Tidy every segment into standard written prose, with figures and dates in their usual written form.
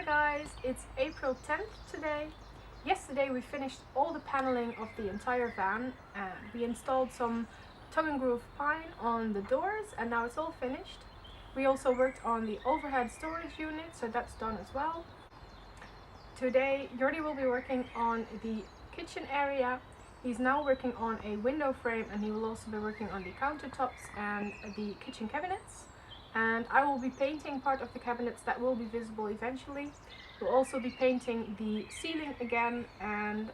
Hi guys, it's April 10th today. Yesterday we finished all the paneling of the entire van and we installed some tongue and groove pine on the doors and now it's all finished. We also worked on the overhead storage unit, so that's done as well. Today Jordi will be working on the kitchen area. He's now working on a window frame and he will also be working on the countertops and the kitchen cabinets. And I will be painting part of the cabinets that will be visible eventually. We'll also be painting the ceiling again, and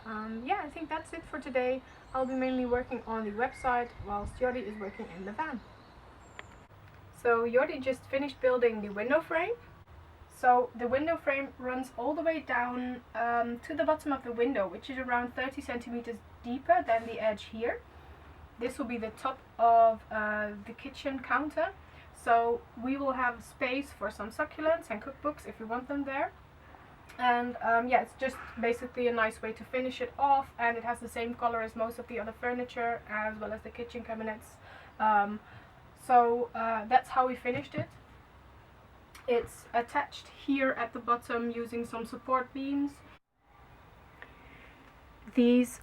yeah, I think that's it for today. I'll be mainly working on the website whilst Jordi is working in the van. So Jordi just finished building the window frame. So the window frame runs all the way down to the bottom of the window, which is around 30 centimeters deeper than the edge here. This will be the top of the kitchen counter. So we will have space for some succulents and cookbooks if you want them there. And yeah, it's just basically a nice way to finish it off, and it has the same color as most of the other furniture as well as the kitchen cabinets. So that's how we finished it. It's attached here at the bottom using some support beams. These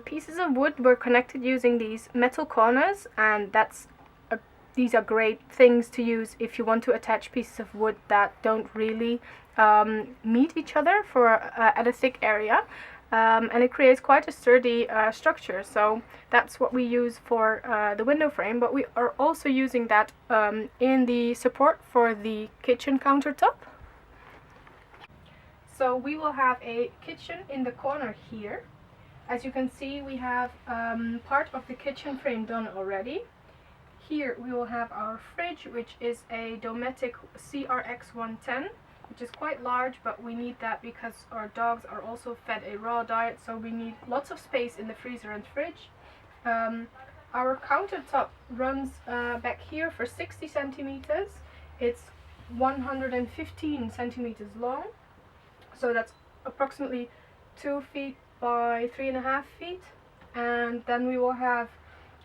pieces of wood were connected using these metal corners, and these are great things to use if you want to attach pieces of wood that don't really meet each other for at a thick area, and it creates quite a sturdy structure. So that's what we use for the window frame, but we are also using that in the support for the kitchen countertop. So we will have a kitchen in the corner here. As you can see, we have part of the kitchen frame done already. Here we will have our fridge, which is a Dometic CRX 110, which is quite large, but we need that because our dogs are also fed a raw diet, so we need lots of space in the freezer and fridge. Our countertop runs back here for 60 centimeters. It's 115 centimeters long, so that's approximately 2 feet by 3.5 feet. And then we will have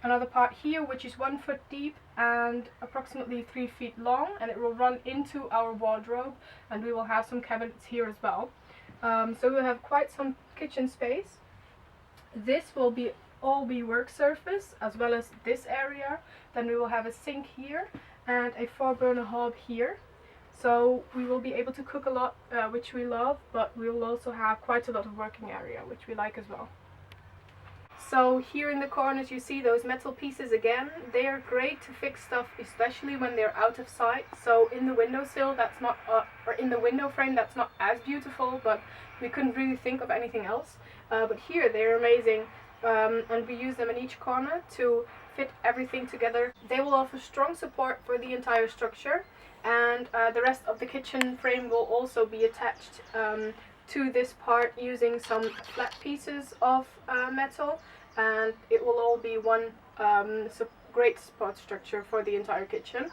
another part here which is 1 foot deep and approximately 3 feet long, and it will run into our wardrobe, and we will have some cabinets here as well. So we'll have quite some kitchen space. This will all be work surface as well as this area. Then we will have a sink here and a 4-burner hob here. So we will be able to cook a lot, which we love, but we will also have quite a lot of working area, which we like as well. So here in the corners you see those metal pieces again. They are great to fix stuff, especially when they're out of sight. So in the windowsill that's not, or in the window frame that's not as beautiful, but we couldn't really think of anything else. But here they're amazing, and we use them in each corner to fit everything together. They will offer strong support for the entire structure, and the rest of the kitchen frame will also be attached to this part using some flat pieces of metal, and it will all be one great support structure for the entire kitchen.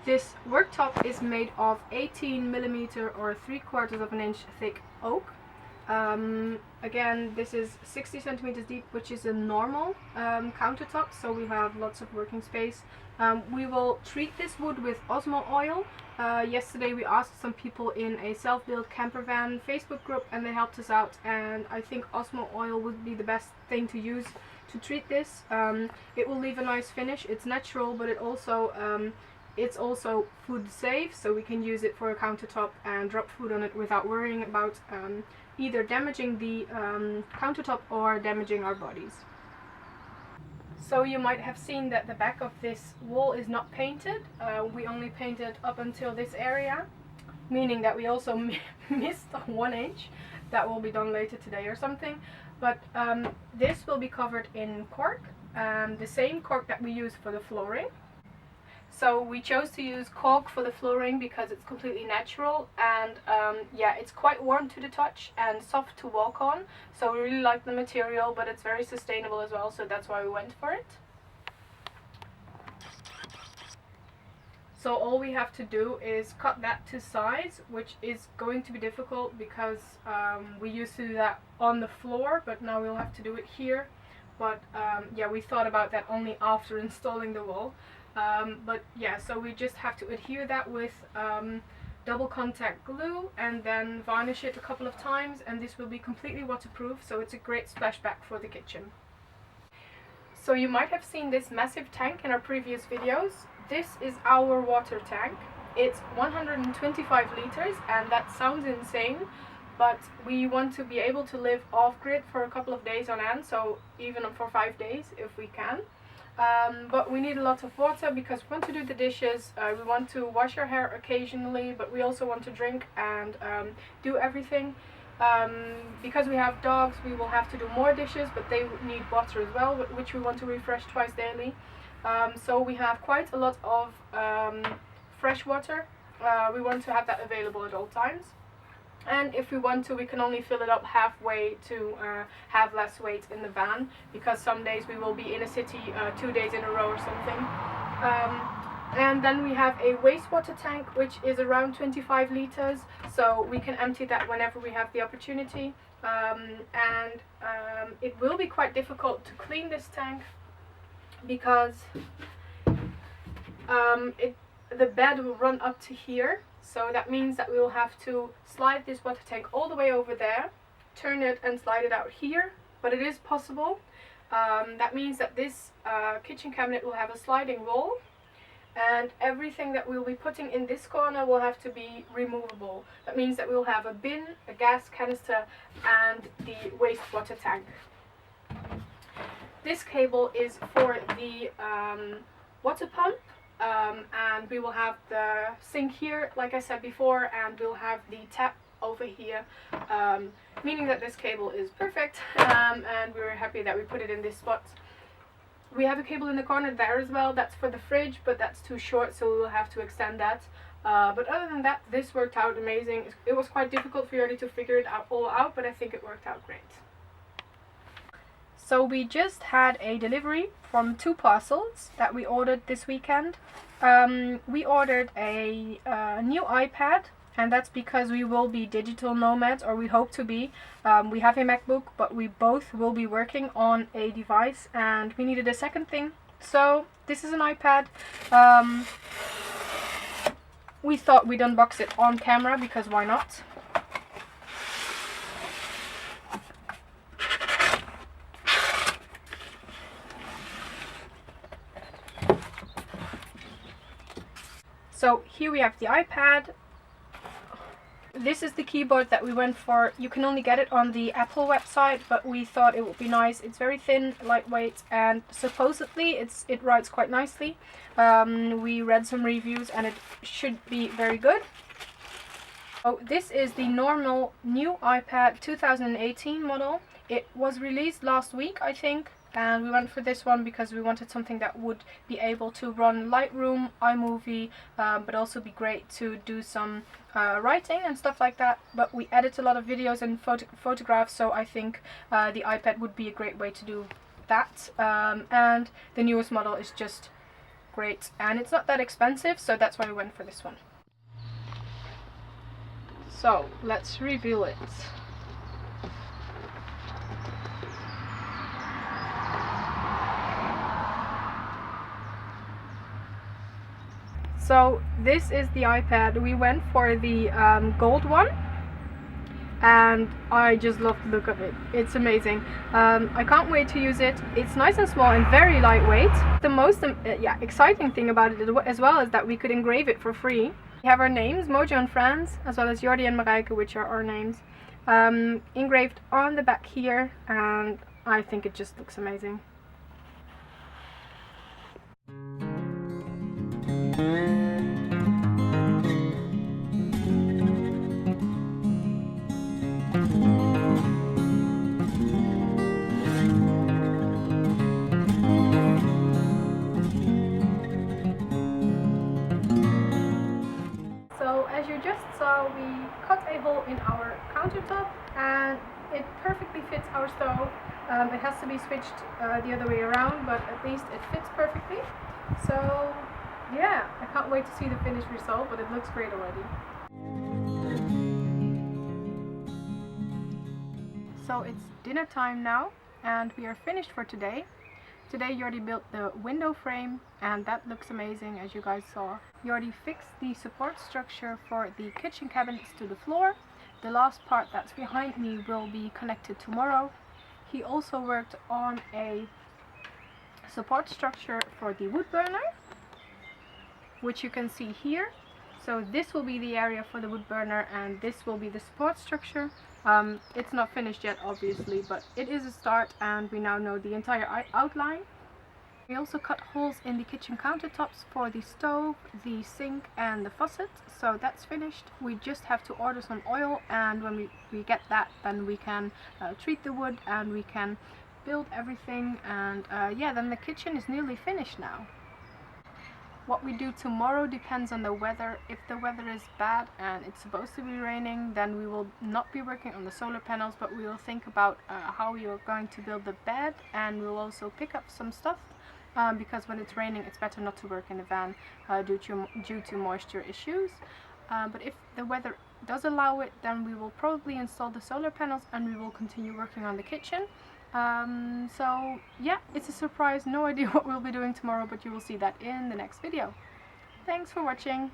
This worktop is made of 18mm or 3/4 of an inch thick oak. Again, this is 60 centimeters deep, which is a normal countertop, so we have lots of working space. We will treat this wood with Osmo oil. Yesterday we asked some people in a self-built Campervan Facebook group and they helped us out, and I think Osmo oil would be the best thing to use to treat this. It will leave a nice finish. It's natural, but it's also food safe, so we can use it for a countertop and drop food on it without worrying about either damaging the countertop or damaging our bodies. So you might have seen that the back of this wall is not painted. We only painted up until this area, meaning that we also missed 1 inch. That will be done later today or something. But this will be covered in cork, the same cork that we use for the flooring. So we chose to use cork for the flooring because it's completely natural, and yeah, it's quite warm to the touch and soft to walk on. So we really like the material, but it's very sustainable as well, so that's why we went for it. So all we have to do is cut that to size, which is going to be difficult because we used to do that on the floor, but now we'll have to do it here. But yeah, we thought about that only after installing the wall. But yeah, so we just have to adhere that with double contact glue and then varnish it a couple of times, and this will be completely waterproof, so it's a great splashback for the kitchen. So you might have seen this massive tank in our previous videos. This is our water tank. It's 125 liters, and that sounds insane, but we want to be able to live off-grid for a couple of days on end, so even for 5 days if we can. But we need a lot of water because we want to do the dishes, we want to wash our hair occasionally, but we also want to drink and do everything. Because we have dogs, we will have to do more dishes, but they need water as well, which we want to refresh twice daily. So we have quite a lot of fresh water. We want to have that available at all times. And if we want to, we can only fill it up halfway to have less weight in the van, because some days we will be in a city 2 days in a row or something. And then we have a wastewater tank, which is around 25 liters, so we can empty that whenever we have the opportunity. It will be quite difficult to clean this tank because the bed will run up to here, so that means that we will have to slide this water tank all the way over there, turn it and slide it out here, but it is possible. That means that this kitchen cabinet will have a sliding wall, and everything that we'll be putting in this corner will have to be removable. That means that we'll have a bin, a gas canister, and the wastewater tank. This cable is for the water pump, and we will have the sink here, like I said before, and we'll have the tap over here, meaning that this cable is perfect, and we were happy that we put it in this spot. We have a cable in the corner there as well, that's for the fridge, but that's too short, so we will have to extend that. But other than that, this worked out amazing. It was quite difficult for Jordi to figure it all out, but I think it worked out great. So we just had a delivery from 2 parcels that we ordered this weekend. We ordered a new iPad, and that's because we will be digital nomads, or we hope to be. We have a MacBook, but we both will be working on a device, and we needed a second thing. So this is an iPad. We thought we'd unbox it on camera, because why not? So here we have the iPad. This is the keyboard that we went for. You can only get it on the Apple website, but we thought it would be nice. It's very thin, lightweight, and supposedly it writes quite nicely. We read some reviews and it should be very good. Oh, this is the normal new iPad 2018 model. It was released last week, I think. And we went for this one because we wanted something that would be able to run Lightroom, iMovie, but also be great to do some writing and stuff like that. But we edit a lot of videos and photographs, so I think the iPad would be a great way to do that. And the newest model is just great, and it's not that expensive, so that's why we went for this one. So let's reveal it. So this is the iPad. We went for the gold one, and I just love the look of it. It's amazing. I can't wait to use it. It's nice and small and very lightweight. The most exciting thing about it as well is that we could engrave it for free. We have our names, Mojo and Franz, as well as Jordi and Marijke, which are our names, engraved on the back here, and I think it just looks amazing. As you just saw, we cut a hole in our countertop, and it perfectly fits our stove. It has to be switched the other way around, but at least it fits perfectly. So yeah, I can't wait to see the finished result, but it looks great already. So it's dinner time now, and we are finished for today. Today you already built the window frame and that looks amazing, as you guys saw. You already fixed the support structure for the kitchen cabinets to the floor. The last part that's behind me will be connected tomorrow. He also worked on a support structure for the wood burner, which you can see here. So this will be the area for the wood burner and this will be the support structure. It's not finished yet obviously, but it is a start and we now know the entire outline. We also cut holes in the kitchen countertops for the stove, the sink and the faucet, so that's finished. We just have to order some oil, and when we get that, then we can treat the wood and we can build everything, and yeah, then the kitchen is nearly finished now. What we do tomorrow depends on the weather. If the weather is bad and it's supposed to be raining, then we will not be working on the solar panels, but we will think about how we are going to build the bed, and we'll also pick up some stuff because when it's raining it's better not to work in the van due to moisture issues. But if the weather does allow it, then we will probably install the solar panels and we will continue working on the kitchen. So yeah, it's a surprise, no idea what we'll be doing tomorrow, but you will see that in the next video. Thanks for watching.